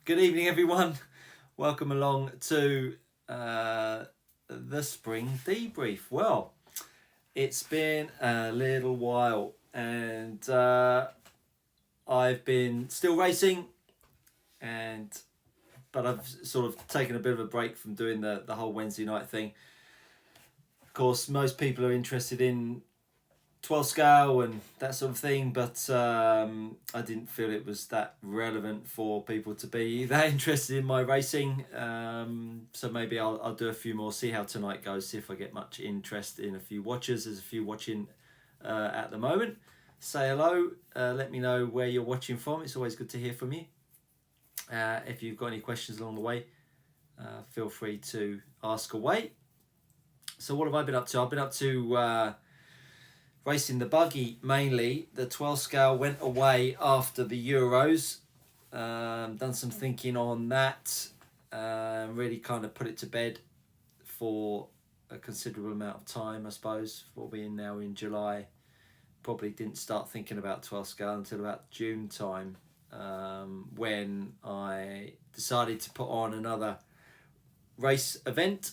Good evening, everyone. Welcome along to the spring debrief. Well, it's been a little while, and I've been still racing, but I've sort of taken a bit of a break from doing the whole Wednesday night thing. Of course, most people are interested in 12 scale and that sort of thing, but I didn't feel it was that relevant for people to be that interested in my racing. So maybe I'll do a few more, see how tonight goes, see if I get much interest in a few watchers. There's a few watching at the moment. Say hello, let me know where you're watching from. It's always good to hear from you. If you've got any questions along the way, feel free to ask away. So what have I been up to? I've been up to racing the buggy mainly. The 12 scale went away after the Euros. Done some thinking on that. Really kind of put it to bed for a considerable amount of time, I suppose. What we're in now in July. Probably didn't start thinking about 12 scale until about June time, when I decided to put on another race event,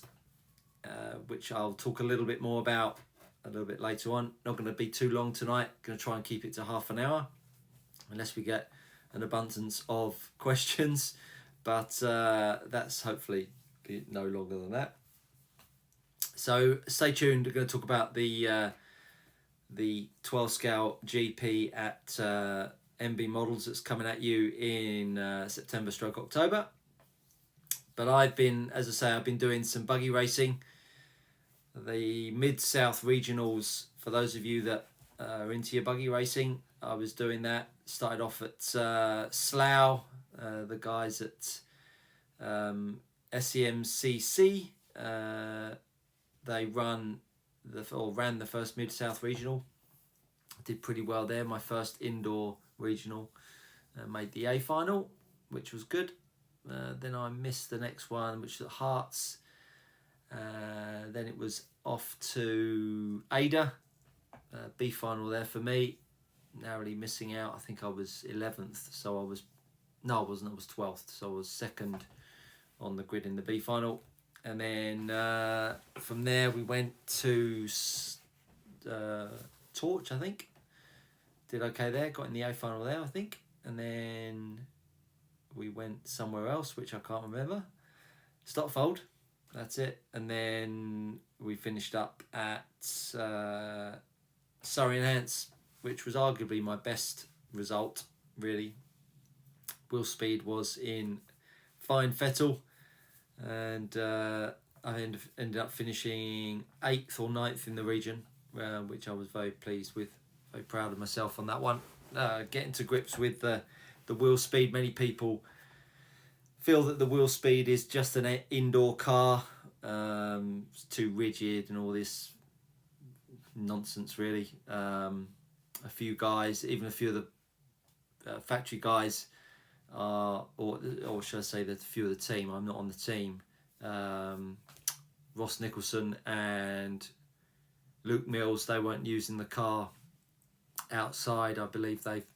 which I'll talk a little bit more about a little bit later on. Not going to be too long tonight. Going to try and keep it to half an hour, unless we get an abundance of questions. But that's hopefully be no longer than that. So stay tuned. We're going to talk about the 12 scale GP at MB Models that's coming at you in September/October. But I've been, as I say, I've been doing some buggy racing. The Mid-South Regionals, for those of you that are into your buggy racing, I was doing that. Started off at Slough, the guys at SEMCC. They ran the first Mid-South Regional. Did pretty well there. My first indoor regional. Made the A final, which was good. Then I missed the next one, which was at Hearts. Then it was off to Ada, B final there for me. Narrowly missing out. I think I was 11th, so I wasn't. I was 12th, so I was second on the grid in the B final. And then from there we went to Torch, I think. Did okay there. Got in the A final there, I think. And then we went somewhere else, which I can't remember. Stotfold. That's it. And then we finished up at Surrey and Hants, which was arguably my best result, really. Wheel speed was in fine fettle, and I ended up finishing 8th or 9th in the region, which I was very pleased with. Very proud of myself on that one. Getting to grips with the wheel speed. Many people feel that the wheel speed is just an indoor car, it's too rigid and all this nonsense, really. A few guys, even a few of the factory guys, or should I say that a few of the team, I'm not on the team, Ross Nicholson and Luke Mills, they weren't using the car outside. I believe they've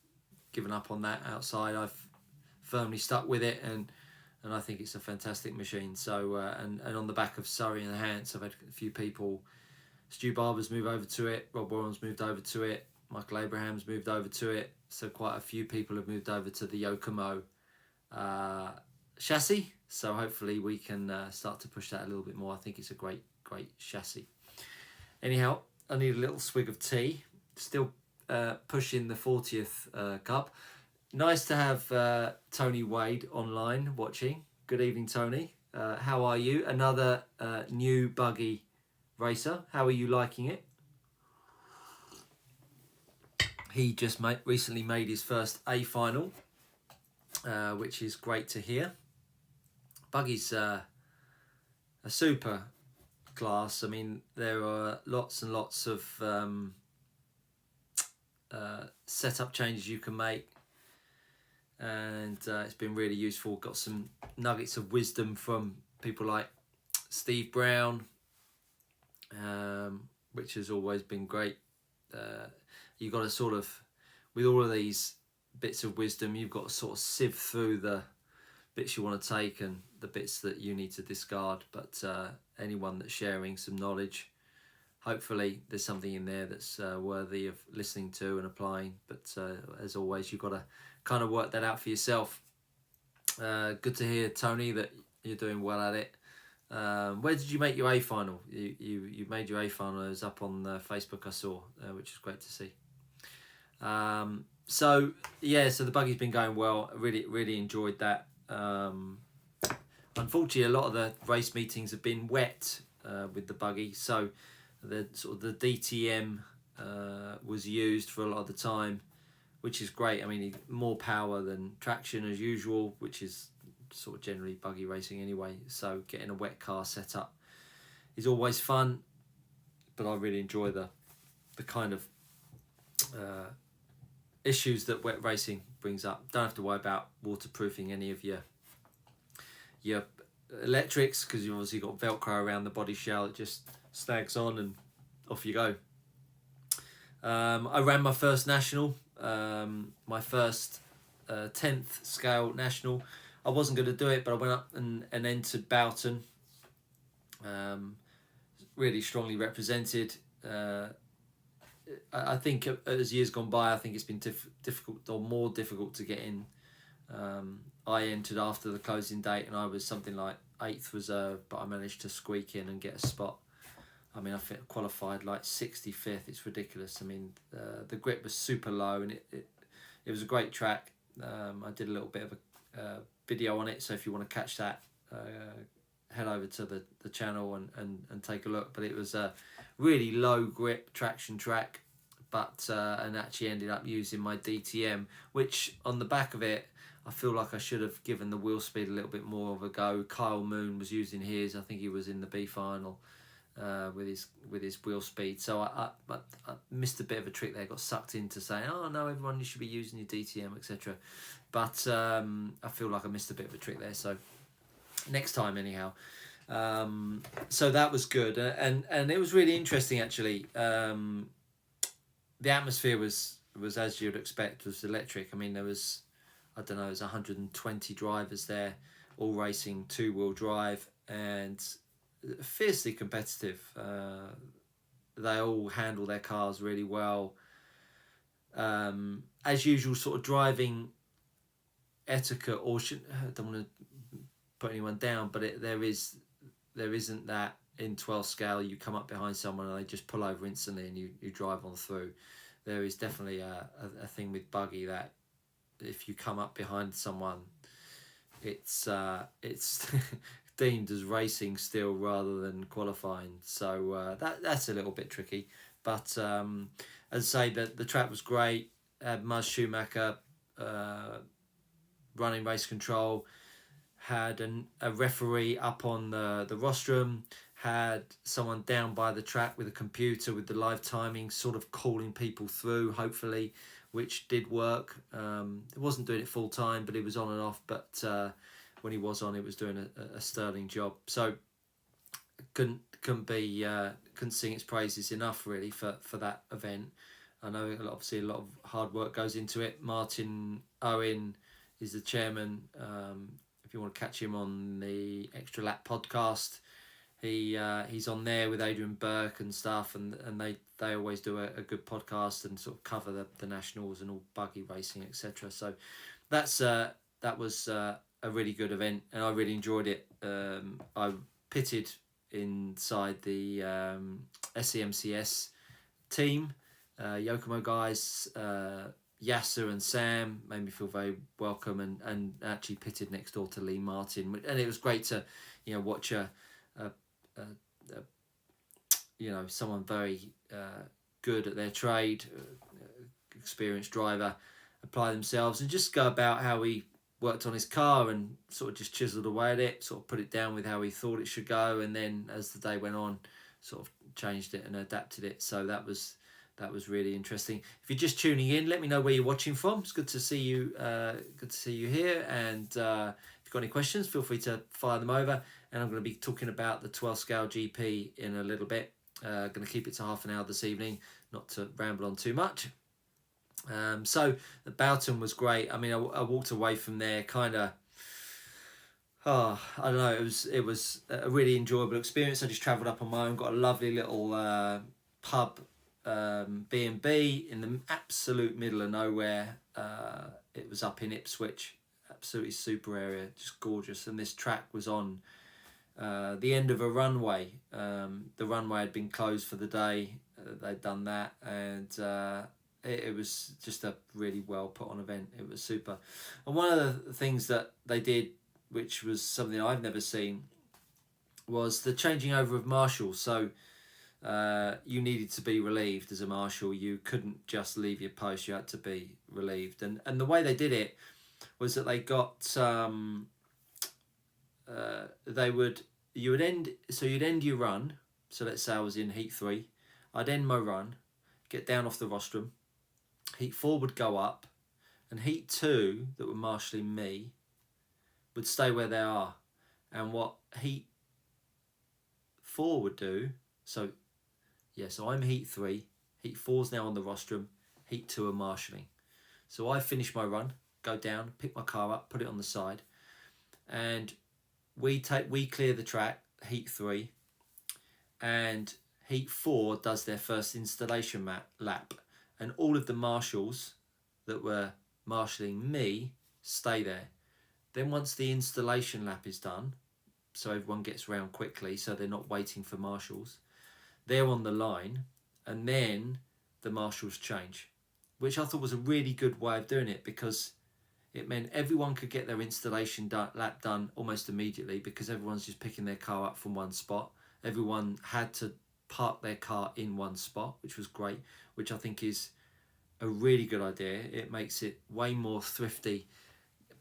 given up on that outside. I've firmly stuck with it, and I think it's a fantastic machine. So and on the back of Surrey and Hants, I've had a few people. Stu Barber's moved over to it. Rob Warren's moved over to it. Michael Abraham's moved over to it. So quite a few people have moved over to the Yokomo chassis. So hopefully we can start to push that a little bit more. I think it's a great chassis. Anyhow, I need a little swig of tea. Still pushing the 40th cup. Nice to have Tony Wade online watching. Good evening, Tony. How are you? Another new buggy racer. How are you liking it? He just recently made his first A final, which is great to hear. Buggy's a super class. I mean, there are lots and lots of setup changes you can make, and it's been really useful. Got some nuggets of wisdom from people like Steve Brown, which has always been great. You've got to with all of these bits of wisdom, you've got to sort of sieve through the bits you want to take and the bits that you need to discard. But anyone that's sharing some knowledge, hopefully there's something in there that's worthy of listening to and applying. But as always, you've got to kind of work that out for yourself. Good to hear, Tony, that you're doing well at it. Where did you make your A final? You made your A final. It was up on Facebook, I saw, which is great to see. So the buggy's been going well. I really enjoyed that. Unfortunately, a lot of the race meetings have been wet with the buggy, so the DTM was used for a lot of the time, which is great. I mean, more power than traction as usual, which is sort of generally buggy racing anyway. So getting a wet car set up is always fun, but I really enjoy the kind of issues that wet racing brings up. Don't have to worry about waterproofing any of your electrics, because you've obviously got Velcro around the body shell. It just snags on and off you go. I ran my first national, my first 10th scale national. I wasn't going to do it, but I went up and entered Boughton. Really strongly represented. I think as years gone by, I think it's been difficult or more difficult to get in. I entered after the closing date and I was something like 8th reserve, but I managed to squeak in and get a spot. I mean, I qualified like 65th. It's ridiculous. I mean, the grip was super low and it was a great track. I did a little bit of a video on it, so if you want to catch that, head over to the channel and take a look. But it was a really low grip traction track, but and actually ended up using my DTM, which on the back of it, I feel like I should have given the wheel speed a little bit more of a go. Kyle Moon was using his. I think he was in the B final with his wheel speed. So I missed a bit of a trick there. Got sucked into saying, oh no, everyone, you should be using your DTM, etc. But I feel like I missed a bit of a trick there. So next time, anyhow. So that was good, and it was really interesting actually. The atmosphere was as you'd expect, was electric. I mean, there was, I don't know, it was 120 drivers there, all racing 2-wheel drive and fiercely competitive. They all handle their cars really well. As usual, sort of driving etiquette, or I don't want to put anyone down, but there isn't that in 12 scale. You come up behind someone and they just pull over instantly and you drive on through. There is definitely a thing with buggy that if you come up behind someone, it's deemed as racing still rather than qualifying. So that's a little bit tricky. But as I say, the track was great. Muzz Schumacher running race control, had a referee up on the rostrum, had someone down by the track with a computer with the live timing, sort of calling people through, hopefully, which did work. It wasn't doing it full time, but it was on and off. But when he was on, it was doing a sterling job. So couldn't sing its praises enough really for that event. I know obviously a lot of hard work goes into it. Martin Owen is the chairman. If you want to catch him on the Extra Lap podcast, he's on there with Adrian Burke and stuff, and they always do a good podcast and sort of cover the nationals and all buggy racing, etc. So that was a really good event and I really enjoyed it. I pitted inside the SEMCS team, Yokomo guys. Yasser and Sam made me feel very welcome and actually pitted next door to Lee Martin, and it was great to watch someone very good at their trade, experienced driver, apply themselves and just go about how he worked on his car and sort of just chiseled away at it, sort of put it down with how he thought it should go, and then as the day went on sort of changed it and adapted it. So that was really interesting. If you're just tuning in, let me know where you're watching from. It's good to see you. Good to see you here. And if you've got any questions, feel free to fire them over. And I'm going to be talking about the 12 scale GP in a little bit. Going to keep it to half an hour this evening, not to ramble on too much. So the Boughton was great. I mean, I walked away from there kind of Oh, I don't know. It was a really enjoyable experience. I just travelled up on my own. Got a lovely little pub, B&B in the absolute middle of nowhere. It was up in Ipswich, absolutely super area, just gorgeous. And this track was on the end of a runway. The runway had been closed for the day. They'd done that, and it was just a really well put on event. It was super. And one of the things that they did, which was something I've never seen, was the changing over of marshals. So you needed to be relieved as a marshal. You couldn't just leave your post. You had to be relieved. And the way they did it was that they got you'd end your run. So let's say I was in heat 3. I'd end my run, get down off the rostrum. Heat 4 would go up, and heat 2 that were marshalling me would stay where they are. And what heat 4 would do, so I'm heat 3, heat 4's now on the rostrum, heat 2 are marshalling. So I finish my run, go down, pick my car up, put it on the side, and we clear the track, heat 3, and heat 4 does their first installation lap, and all of the marshals that were marshalling me stay there. Then once the installation lap is done, so everyone gets around quickly, so they're not waiting for marshals, they're on the line, and then the marshals change, which I thought was a really good way of doing it, because it meant everyone could get their installation lap done almost immediately, because everyone's just picking their car up from one spot. Everyone had to park their car in one spot, which was great, which I think is a really good idea. It makes it way more thrifty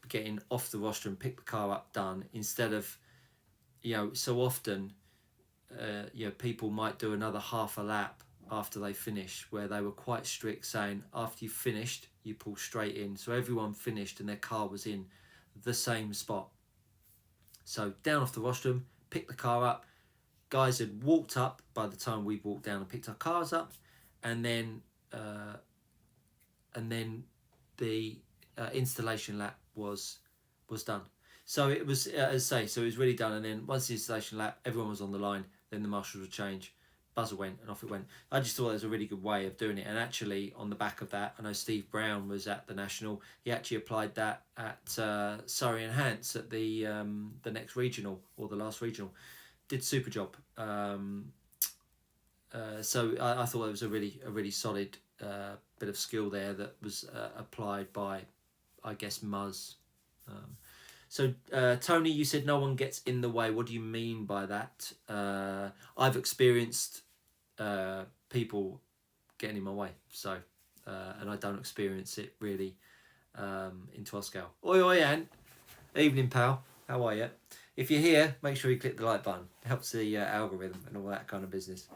getting off the rostrum, pick the car up, done, instead of, so often, people might do another half a lap after they finish, where they were quite strict, saying after you finished, you pull straight in. So everyone finished and their car was in the same spot. So down off the rostrum, pick the car up. Guys had walked up by the time we walked down and picked our cars up, and then the installation lap was done. So it was, as I say, so it was really done. And then once the installation lap, everyone was on the line. Then the marshals would change, buzzer went, and off it went. I just thought it was a really good way of doing it. And actually, on the back of that, I know Steve Brown was at the National. He actually applied that at Surrey and Hants at the next regional, or the last regional. Did super job. So I thought it was a really solid bit of skill there that was applied by, I guess, Muzz. So Tony, you said no one gets in the way. What do you mean by that? I've experienced people getting in my way, so and I don't experience it really in 12 scale. Oi, oi, Ant. Evening, pal. How are you? If you're here, make sure you click the like button. It helps the algorithm and all that kind of business.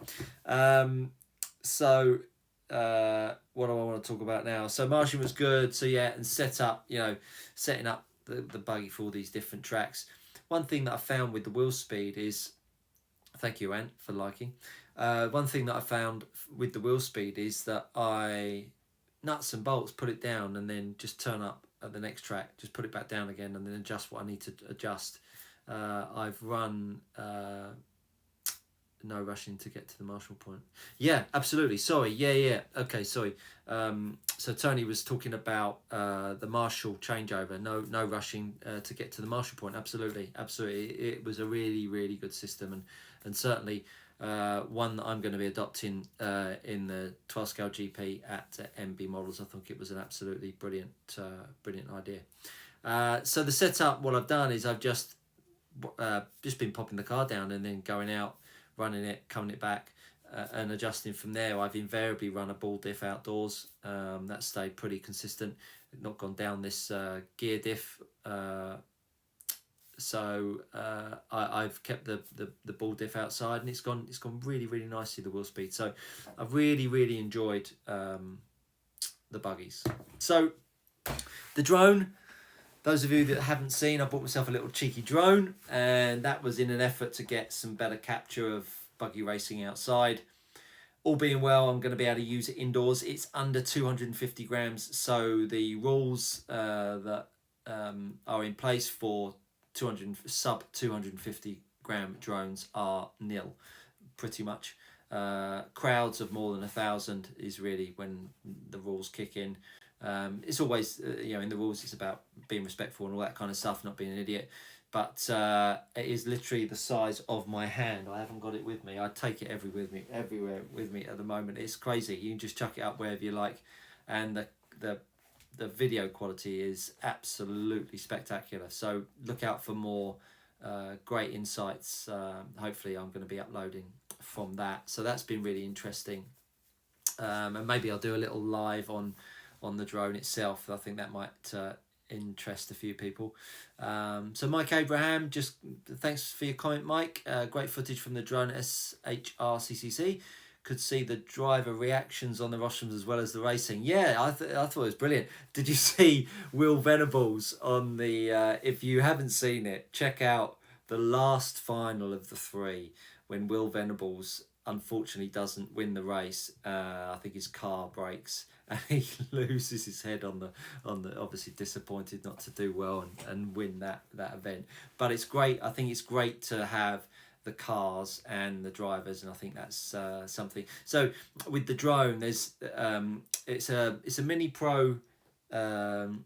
So what do I want to talk about now? So Martian was good. So yeah, and setting up the buggy for all these different tracks. One thing that I found with the wheel speed is, thank you, Ant, for liking. One thing that I found with the wheel speed is that I nuts and bolts put it down and then just turn up at the next track, just put it back down again and then adjust what I need to adjust. I've run no rushing to get to the marshal point. Yeah, absolutely. Sorry. Yeah. Okay, sorry. So Tony was talking about the marshal changeover. No rushing to get to the marshal point. Absolutely. It was a really good system, and certainly one that I'm going to be adopting in the 12 scale GP at MB Models. I think it was an absolutely brilliant idea. So the setup, what I've done is I've just been popping the car down and then going out, running it, coming it back, and adjusting from there. I've invariably run a ball diff outdoors. That stayed pretty consistent. Not gone down this gear diff. So I've kept the ball diff outside, and it's gone really nicely, the wheel speed. So I've really enjoyed the buggies. So the drone. Those of you that haven't seen, I bought myself a little cheeky drone, and that was in an effort to get some better capture of buggy racing outside. All being well, I'm going to be able to use it indoors. It's under 250 grams, so the rules that are in place for sub 250 gram drones are nil, pretty much. Crowds of more than 1,000 is really when the rules kick in. It's always, in the rules, it's about being respectful and all that kind of stuff, not being an idiot. But it is literally the size of my hand. I haven't got it with me. I take it everywhere with me at the moment. It's crazy. You can just chuck it up wherever you like, and the video quality is absolutely spectacular. So look out for more great insights. Hopefully, I'm going to be uploading from that. So that's been really interesting, and maybe I'll do a little live on the drone itself. I think that might interest a few people. So Mike Abraham, just thanks for your comment, Mike. Great footage from the drone SHRCCC. Could see the driver reactions on the rostrums as well as the racing. Yeah, I thought it was brilliant. Did you see Will Venables on the... if you haven't seen it, check out the last final of the 3 when Will Venables unfortunately doesn't win the race. I think his car breaks and he loses his head on the obviously disappointed not to do well and win that event. But it's great. I think it's great to have the cars and the drivers, and I think that's something. So with the drone, there's it's a Mini Pro 3.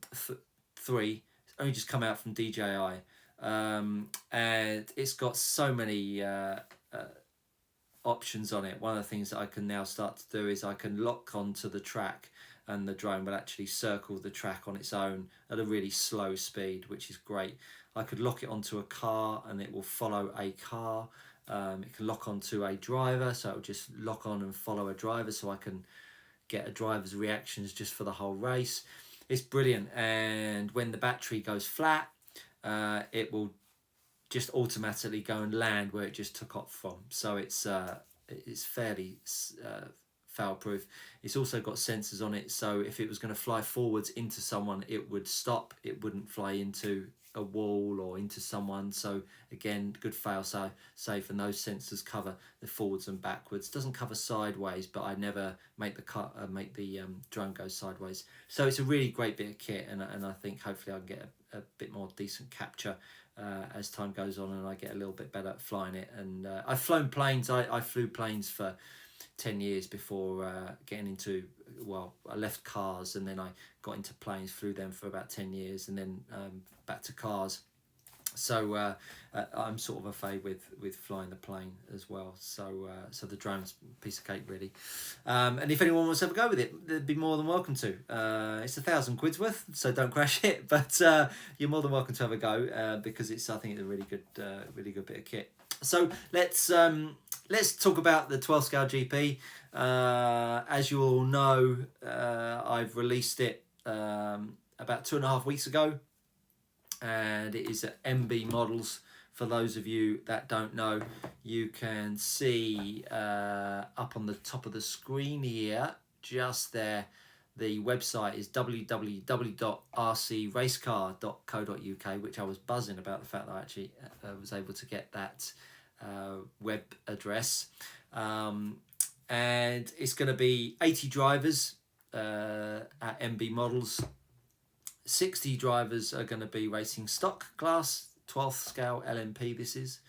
It's only just come out from DJI, and it's got so many options on it. One of the things that I can now start to do is I can lock onto the track, and the drone will actually circle the track on its own at a really slow speed, which is great. I could lock it onto a car and it will follow a car. It can lock onto a driver, so it will just lock on and follow a driver, so I can get a driver's reactions just for the whole race. It's brilliant. And when the battery goes flat, it will just automatically go and land where it just took off from. So it's fairly foul proof. It's also got sensors on it, so if it was going to fly forwards into someone, it would stop. It wouldn't fly into a wall or into someone. So again, good fail safe, and those sensors cover the forwards and backwards. Doesn't cover sideways, but I never make the drone go sideways. So it's a really great bit of kit, and I think hopefully I can get a bit more decent capture as time goes on, and I get a little bit better at flying it. And I've flown planes. I flew planes for 10 years before getting into, well, I left cars and then I got into planes, flew them for about 10 years, and then back to cars. So I'm sort of a fave with flying the plane as well. So the drone's a piece of cake, really. And if anyone wants to have a go with it, they'd be more than welcome to. It's 1,000 quid's worth, so don't crash it. But you're more than welcome to have a go because I think it's a really good bit of kit. So let's talk about the 12 scale GP. As you all know, I've released it about 2.5 weeks ago, and it is at MB Models. For those of you that don't know, you can see up on the top of the screen here, just there, the website is www.rcracecar.co.uk, which I was buzzing about the fact that I actually was able to get that web address. And it's going to be 80 drivers at MB Models. 60 drivers are going to be racing stock class, 12th scale LMP this is,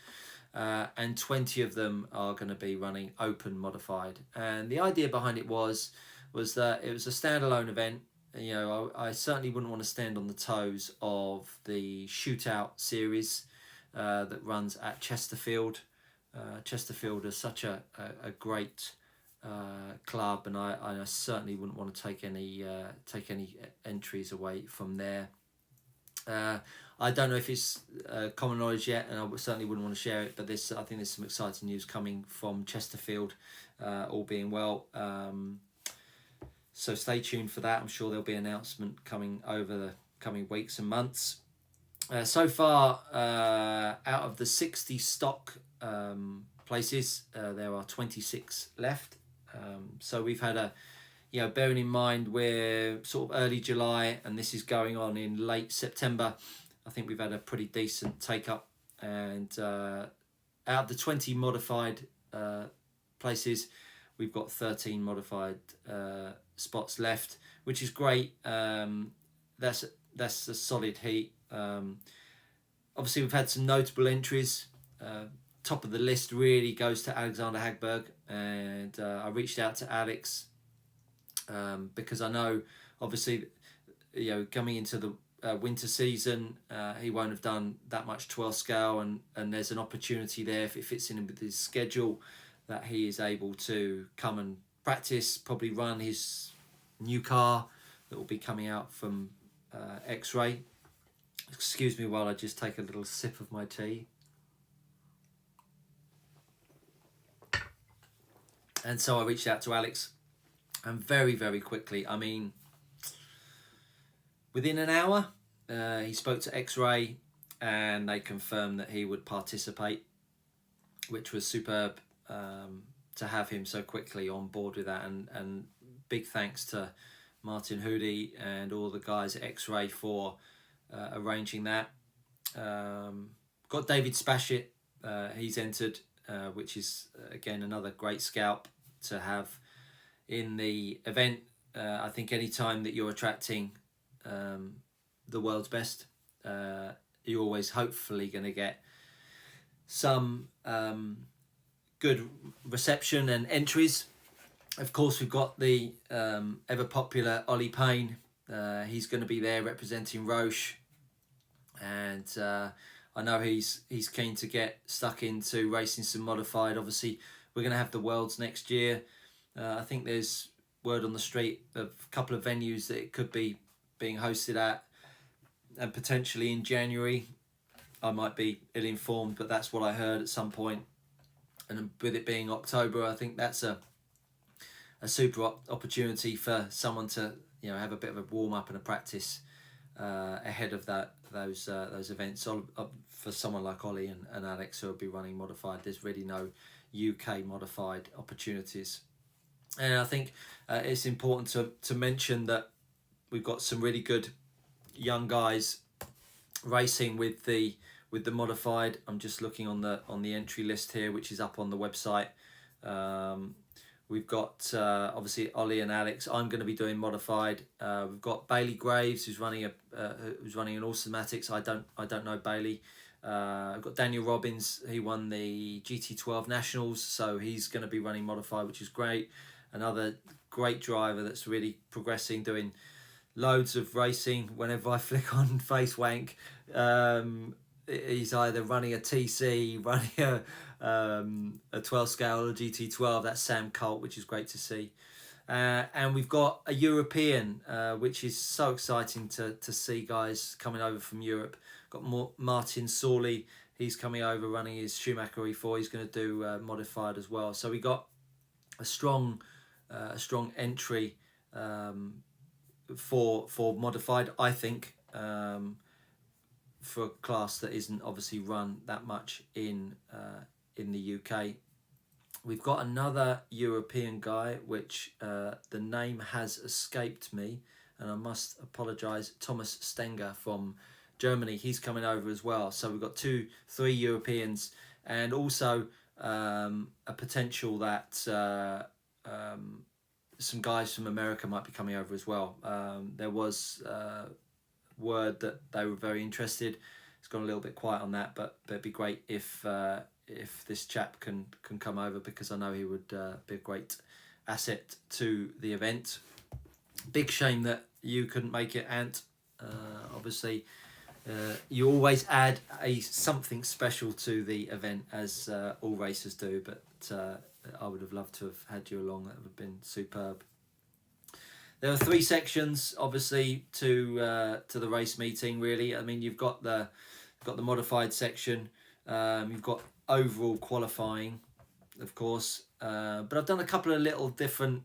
and 20 of them are going to be running open modified. And the idea behind it was that it was a standalone event. You know, I certainly wouldn't want to stand on the toes of the shootout series that runs at Chesterfield. Chesterfield is such a great club, and I certainly wouldn't want to take any entries away from there. I don't know if it's common knowledge yet, and I certainly wouldn't want to share it, but I think there's some exciting news coming from Chesterfield, all being well. So stay tuned for that. I'm sure there'll be an announcement coming over the coming weeks and months. So far, out of the 60 stock places, there are 26 left. So we've had bearing in mind we're sort of early July and this is going on in late September, I think we've had a pretty decent take up. And out of the 20 modified places, we've got 13 modified spots left, which is great. That's a solid heat. Obviously, we've had some notable entries. Top of the list really goes to Alexander Hagberg, and I reached out to Alex because I know, obviously, coming into the winter season, he won't have done that much 12 scale, and there's an opportunity there if it fits in with his schedule that he is able to come and practice, probably run his new car that will be coming out from X-Ray. Excuse me while I just take a little sip of my tea. And so I reached out to Alex, and very, very quickly, I mean, within an hour, he spoke to X-Ray, and they confirmed that he would participate, which was superb to have him so quickly on board with that. And big thanks to Martin Hoody and all the guys at X-Ray for arranging that. Got David Spashit, he's entered, which is again another great scalp to have in the event. I think any time that you're attracting the world's best, you're always hopefully going to get some good reception and entries. Of course, we've got the ever popular Ollie Payne. He's going to be there representing Roche, and I know he's keen to get stuck into racing some modified. Obviously, we're going to have the Worlds next year. I think there's word on the street of a couple of venues that it could be being hosted at, and potentially in January. I might be ill-informed, but that's what I heard at some point. And with it being October, I think that's a super opportunity for someone to have a bit of a warm-up and a practice ahead of those events. So, for someone like Ollie and Alex who will be running modified, there's really no UK modified opportunities. And I think it's important to mention that we've got some really good young guys racing with the modified. I'm just looking on the entry list here, which is up on the website. We've got obviously Ollie and Alex. I'm going to be doing modified. We've got Bailey Graves, who's running an Automatics. I don't know Bailey. I've got Daniel Robbins. He won the GT12 Nationals, so he's going to be running modified, which is great. Another great driver that's really progressing, doing loads of racing. Whenever I flick on FaceWank, he's either running a TC, running a 12 scale or GT12. That's Sam Colt, which is great to see. And we've got a European, which is so exciting to see guys coming over from Europe. Got Martin Sawley, he's coming over running his Schumacher E4. He's going to do modified as well. So we got a strong entry for modified, I think, for a class that isn't obviously run that much in the UK. We've got another European guy, which the name has escaped me, and I must apologise. Thomas Stenger from Germany. He's coming over as well. So we've got 2-3 Europeans, and also a potential that some guys from America might be coming over as well. There was word that they were very interested. It's gone a little bit quiet on that, but it'd be great if this chap can come over, because I know he would be a great asset to the event. Big shame that you couldn't make it, Ant. Obviously, you always add something special to the event, as all racers do, but I would have loved to have had you along. That would have been superb. There are 3 sections, obviously, to the race meeting. Really, I mean, you've got the modified section. You've got overall qualifying, of course, but I've done a couple of little different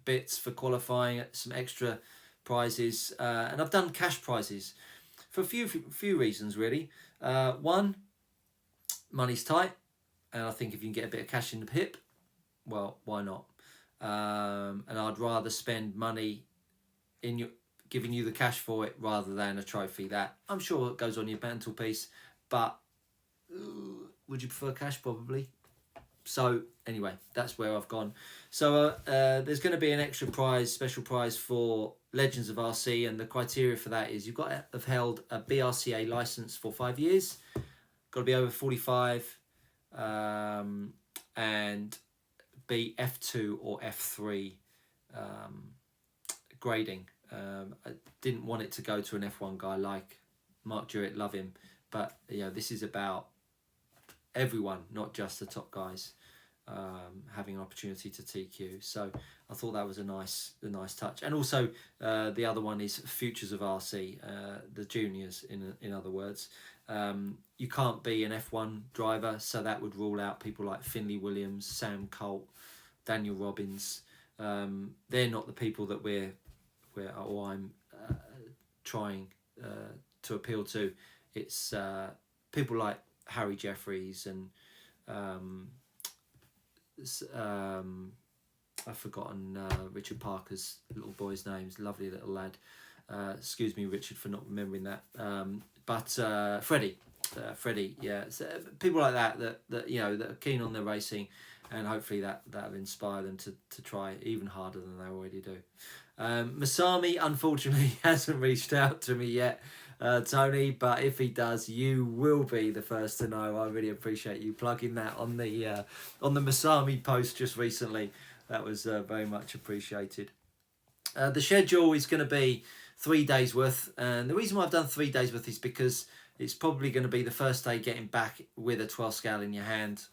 bits for qualifying, some extra prizes, and I've done cash prizes for a few reasons, really. One, money's tight, and I think if you can get a bit of cash in the hip, well, why not? And I'd rather spend money in giving you the cash for it rather than a trophy that I'm sure it goes on your mantelpiece, but would you prefer cash? Probably. So anyway, that's where I've gone. So there's going to be an extra prize, special prize for Legends of RC, and the criteria for that is you've got to have held a BRCA license for 5 years, got to be over 45, and be F2 or F3 grading. I didn't want it to go to an F1 guy like Mark Jewett, love him, but this is about everyone, not just the top guys, having an opportunity to TQ. So I thought that was a nice touch. And also the other one is Futures of RC, the juniors in other words. You can't be an F1 driver, so that would rule out people like Finley Williams, Sam Colt, Daniel Robbins. They're not the people that I'm trying to appeal to. It's people like Harry Jeffries and I've forgotten Richard Parker's little boy's names. Lovely little lad. Excuse me, Richard, for not remembering that. But Freddie, yeah. So people like that that are keen on their racing, and hopefully that'll inspire them to try even harder than they already do. Masami unfortunately hasn't reached out to me yet, Tony, but if he does, you will be the first to know. I really appreciate you plugging that on the Masami post just recently. That was very much appreciated. The schedule is going to be 3 days worth, and the reason why I've done 3 days worth is because it's probably going to be the first day getting back with a 12 scale in your hand.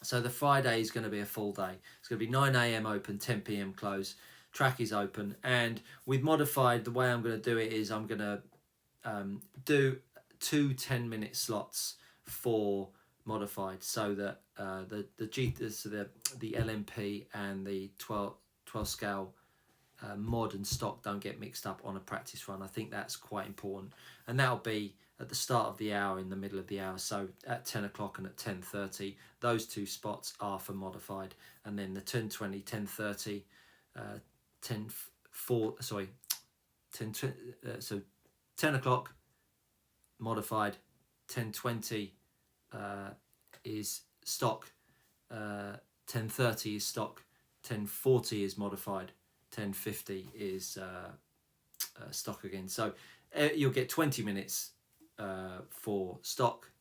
So the Friday is going to be a full day. It's going to be 9 a.m. open, 10 p.m. close. Track is open, and with modified, the way I'm going to do it is I'm going to do 2 10-minute slots for modified, so that the LMP and the 12 scale mod and stock don't get mixed up on a practice run. I think that's quite important, and that'll be at the start of the hour, in the middle of the hour, so at 10 o'clock and at 10:30. Those 2 spots are for modified, and then the 10:20, 10:30, 10 o'clock modified, 10:20 is stock, 10:30 is stock, 10:40 is modified, 10:50 is stock again. So you'll get 20 minutes for stock,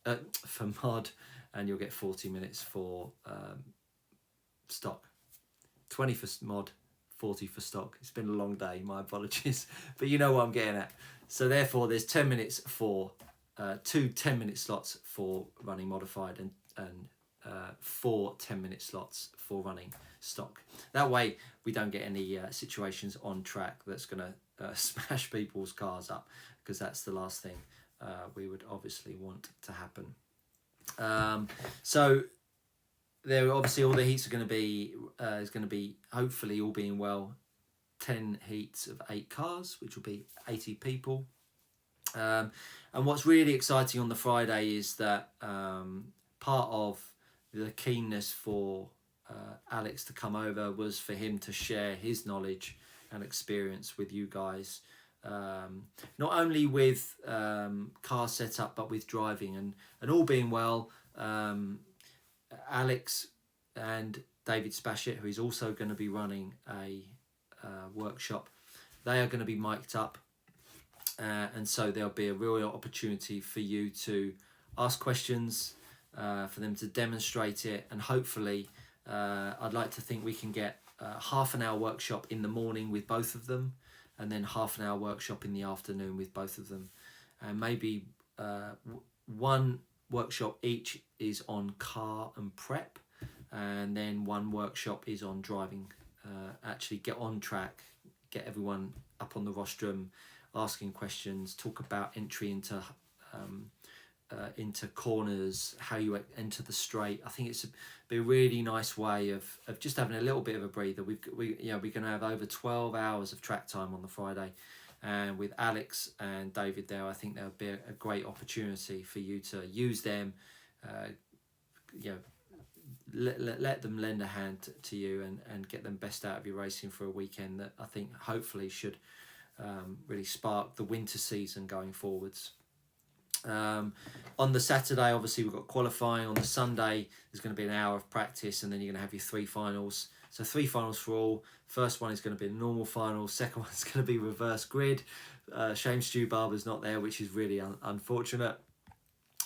for mod, and you'll get 40 minutes for stock. 20 for mod, 40 for stock. It's been a long day, my apologies, but you know what I'm getting at. So therefore there's 10 minutes for 2 10-minute slots for running modified, and 4 10-minute slots for running stock. That way we don't get any situations on track that's going to smash people's cars up, because that's the last thing we would obviously want to happen. So there, obviously, all the heats are going to be is going to be, hopefully, all being well, 10 heats of 8 cars, which will be 80 people. And what's really exciting on the Friday is that part of the keenness for Alex to come over was for him to share his knowledge and experience with you guys, not only with car setup but with driving, and all being well, Alex and David Spashett, who is also going to be running a workshop, they are going to be mic'd up, and so there'll be a real opportunity for you to ask questions, for them to demonstrate it, and hopefully I'd like to think we can get half an hour workshop in the morning with both of them, and then half an hour workshop in the afternoon with both of them, and maybe one workshop each is on car and prep, and then one workshop is on driving. Actually get on track, get everyone up on the rostrum, asking questions, talk about entry into corners, how you enter the straight. I think it's be a really nice way of just having a little bit of a breather. We're going to have over 12 hours of track time on the Friday, and with Alex and David there, I think there would be a great opportunity for you to use them, let them lend a hand to you, and get them best out of your racing for a weekend that I think hopefully should really spark the winter season going forwards. On the Saturday, obviously, we've got qualifying. On the Sunday, there's going to be an hour of practice, and then you're going to have your 3 finals. So 3 finals for all. First one is going to be a normal final. Second one's going to be reverse grid. Shame Stu Barber's not there, which is really unfortunate,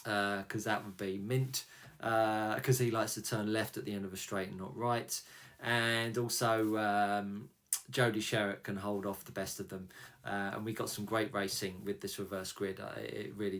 because that would be mint, because he likes to turn left at the end of a straight and not right. And also Jody Sherritt can hold off the best of them, and we got some great racing with this reverse grid. It really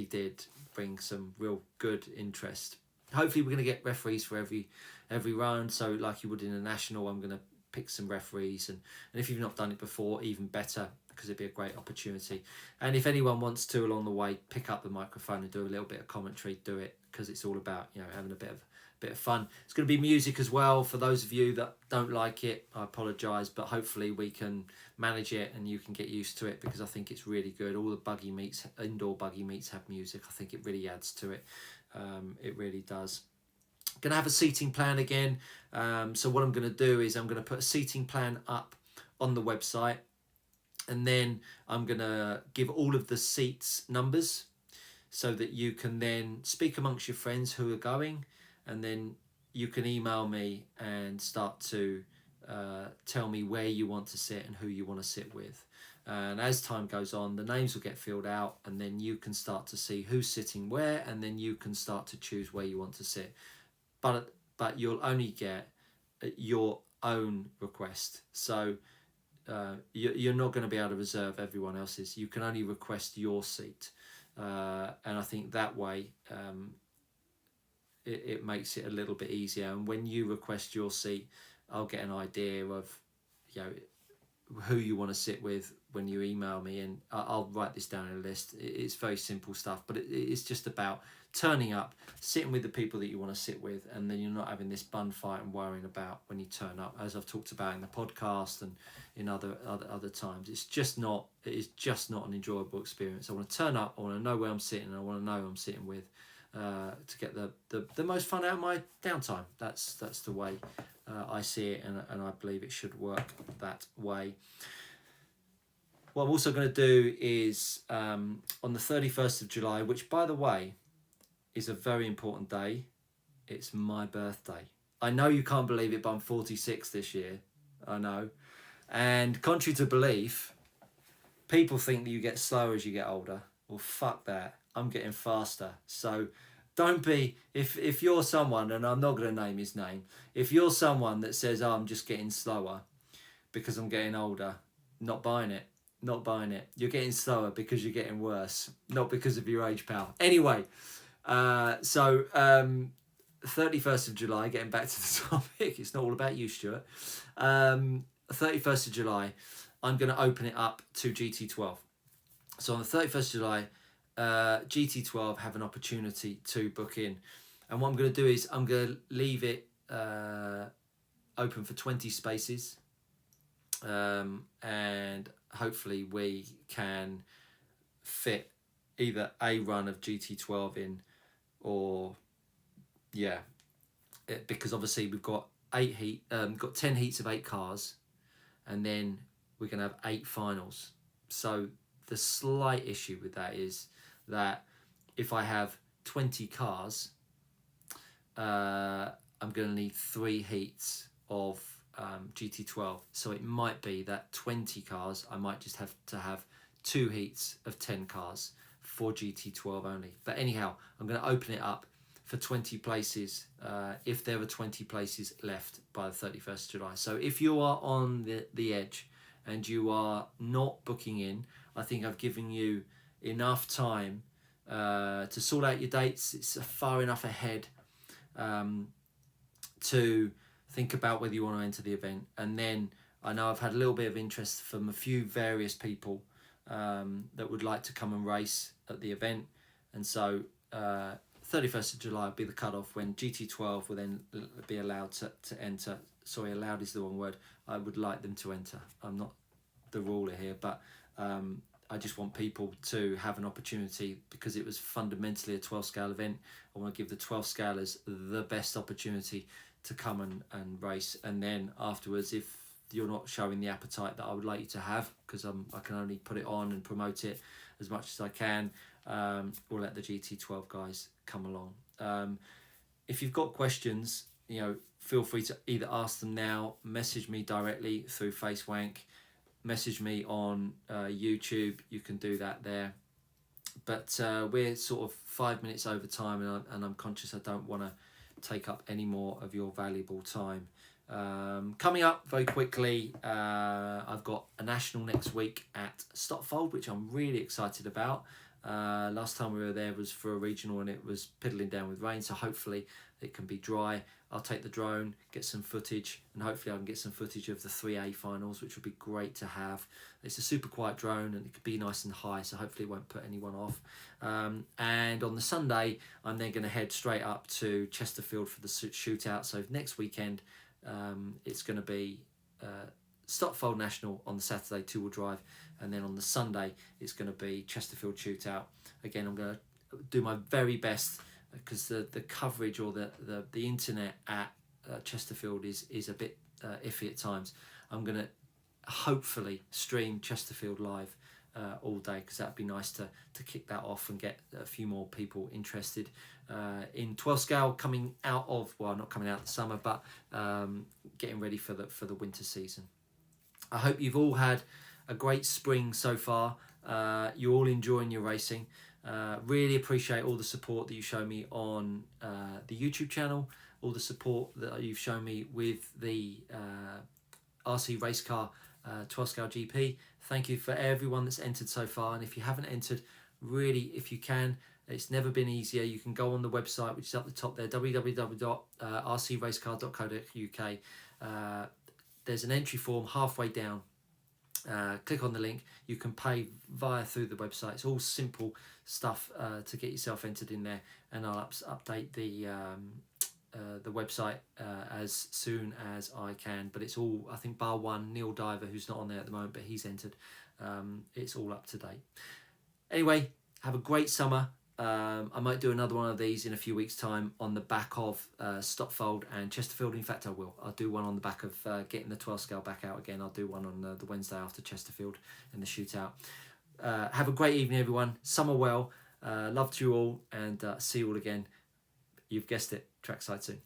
did bring some real good interest. Hopefully we're going to get referees for every round, so like you would in a national, I'm going to pick some referees, and if you've not done it before, even better, because it'd be a great opportunity. And if anyone wants to along the way pick up the microphone and do a little bit of commentary, do it, because it's all about, you know, having a bit of fun. It's going to be music as well. For those of you that don't like it, I apologise, but hopefully we can manage it and you can get used to it, because I think it's really good. All the buggy meets, indoor buggy meets, have music. I think it really adds to it. It really does. Going to have a seating plan again. So what I'm going to do is I'm going to put a seating plan up on the website, and then I'm going to give all of the seats numbers so that you can then speak amongst your friends who are going, and then you can email me and start to tell me where you want to sit and who you want to sit with. And as time goes on, the names will get filled out, and then you can start to see who's sitting where, and then you can start to choose where you want to sit. But you'll only get your own request. So you're not going to be able to reserve everyone else's. You can only request your seat. And I think that way it makes it a little bit easier. And when you request your seat, I'll get an idea of, you know, who you want to sit with when you email me, and I'll write this down in a list. It's very simple stuff, but it's just about turning up, sitting with the people that you want to sit with, and then you're not having this bun fight and worrying about when you turn up, as I've talked about in the podcast and in other times. It is just not an enjoyable experience. I want to turn up, I want to know where I'm sitting, and I want to know who I'm sitting with, to get the most fun out of my downtime. That's the way I see it, and I believe it should work that way. What I'm also going to do is on the 31st of July, which, by the way, is a very important day. It's my birthday. I know you can't believe it, but I'm 46 this year. I know. And contrary to belief, people think that you get slower as you get older. Well, fuck that. I'm getting faster. So don't be, if you're someone, and I'm not going to name his name, if you're someone that says, oh, I'm just getting slower because I'm getting older, not buying it. Not buying it. You're getting slower because you're getting worse, not because of your age, pal. Anyway, so 31st of July, getting back to the topic, it's not all about you, Stuart. 31st of July, I'm going to open it up to GT12. So on the 31st of July, GT12 have an opportunity to book in. And what I'm going to do is I'm going to leave it open for 20 spaces. And hopefully we can fit either a run of GT12 in, or because obviously we've got 10 heats of 8 cars, and then we're going to have 8 finals. So the slight issue with that is that if I have 20 cars, I'm going to need 3 heats of GT12. So it might be that 20 cars, I might just have to have 2 heats of 10 cars for GT12 only. But anyhow, I'm going to open it up for 20 places, if there are 20 places left by the 31st of July. So if you are on the edge and you are not booking in, I think I've given you enough time to sort out your dates. It's far enough ahead to think about whether you want to enter the event. And then I know I've had a little bit of interest from a few various people that would like to come and race at the event. And so 31st of July will be the cutoff when GT12 will then be allowed to enter. Sorry, allowed is the wrong word. I would like them to enter. I'm not the ruler here, but I just want people to have an opportunity, because it was fundamentally a 12 scale event. I want to give the 12 scalers the best opportunity to come and race. And then afterwards, if you're not showing the appetite that I would like you to have, because I can only put it on and promote it as much as I can, we'll let the GT12 guys come along. If you've got questions, feel free to either ask them now, message me directly through FaceWank, message me on YouTube. You can do that there. But we're sort of 5 minutes over time, and I'm conscious I don't want to take up any more of your valuable time. Coming up very quickly, I've got a national next week at Stotfold, which I'm really excited about. Last time we were there was for a regional, and it was piddling down with rain, so hopefully it can be dry. I'll take the drone, get some footage, and hopefully I can get some footage of the 3A finals, which would be great to have. It's a super quiet drone, and it could be nice and high, so hopefully it won't put anyone off. And on the Sunday, I'm then going to head straight up to Chesterfield for the shootout. So next weekend, it's going to be Stotfold National on the Saturday, two-wheel drive, and then on the Sunday it's going to be Chesterfield shootout. Again, I'm going to do my very best, because the coverage or the internet at Chesterfield is a bit iffy at times. I'm going to hopefully stream Chesterfield live all day, because that'd be nice to kick that off and get a few more people interested in 12 scale coming out of, well, not coming out of the summer, but getting ready for the winter season. I hope you've all had a great spring so far. You're all enjoying your racing. Really appreciate all the support that you show me on the YouTube channel, all the support that you've shown me with the RC Race Car 12 Scale GP. Thank you for everyone that's entered so far, and if you haven't entered, really, if you can, it's never been easier. You can go on the website, which is up the top there, www.rcracecar.co.uk. There's an entry form halfway down. Click on the link. You can pay through the website. It's all simple stuff to get yourself entered in there, and I'll update the website as soon as I can. But it's all, I think, bar one, Neil Diver, who's not on there at the moment, but he's entered. It's all up to date. Anyway, have a great summer. I might do another one of these in a few weeks' time on the back of Stotfold and Chesterfield. In fact, I will. I'll do one on the back of getting the 12 scale back out again. I'll do one on the Wednesday after Chesterfield and the shootout. Have a great evening, everyone. Summer well. Love to you all, and see you all again. You've guessed it, trackside soon.